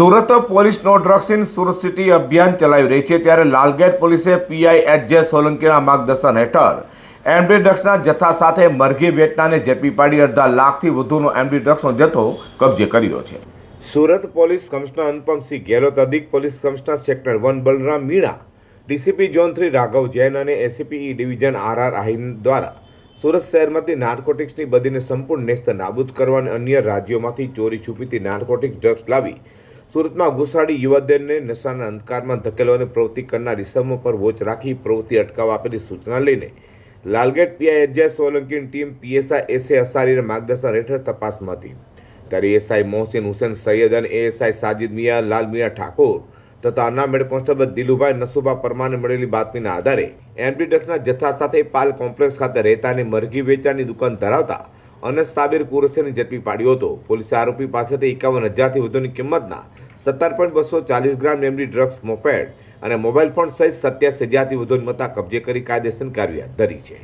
Surat police નો drugs in Surat city અભિયાન ચલાવી રહી છે ત્યારે લાલગેટ પોલીસે પીઆઈ એચ.જે. સોલંકીના માર્ગદર્શન હેઠળ એમડી ડ્રગ્સના જથ્થા સાથે મરઘી વેચનારને ઝડપી પાડી 2.5 લાખથી વધુનો એમડી ડ્રગ્સનો જથ્થો કબજે કર્યો છે। સુરત પોલીસ કમિશનર અનુપમસિંહ ગેહલોત, અધિક police commissioner sector 1 Balram Meena, DCP zone 3 Raghav Jain અને એસીપી ડિવિઝન આર.આર. આહિર દ્વારા સુરત શહેરમાંથી નાર્કોટિક્સની બદીને સંપૂર્ણ નેસ્ત નાબૂદ કરવા અને અન્ય રાજ્યોમાંથી ચોરી છુપીથી નાર્કોટિક્સ ડ્રગ્સ લાવી સુરતમાં ઘુસાડી યુવાધનને નશાના અંધકારમાં ધકેલવાની પ્રવૃત્તિ કરનાર ઇસમો પર વોચ રાખી પ્રવૃત્તિ અટકાવવા આપેલી સૂચના લઈને લાલગેટ પીઆઈ એચ.જે. સોલંકીની ટીમ પીએસઆઈ એસ.એ. અસારીના માર્ગદર્શન હેઠળ તપાસમાં હતી। ત્યારે એએસઆઈ મોહસિન હુસેન સૈયદ અને એએસઆઈ સાજિદ મિયા લાલ મિયા ઠાકોર તથા અનામ હેડ કોન્સ્ટેબલ દિલુભાઈ નસુભા પરમારને મળેલી બાતમીના આધારે એમડી ડ્રગ્સના જથ્થા સાથે પાલ કોમ્પ્લેક્સ ખાતે રહેતા અને મરઘી વેચાણની દુકાન ધરાવતા અનસ સાબિર કુરેશીને ઝડપી પાડ્યો હતો। પોલીસે આરોપી પાસેથી 51,000થી વધુની કિંમતના 17.240 ગ્રામ એમડી ડ્રગ્સ, મોપેડ અને મોબાઈલ ફોન સહિત 87,000થી વધુની મત્તા કબજે કરી કાયદેસરની કાર્યવાહી હાથ ધરી છે।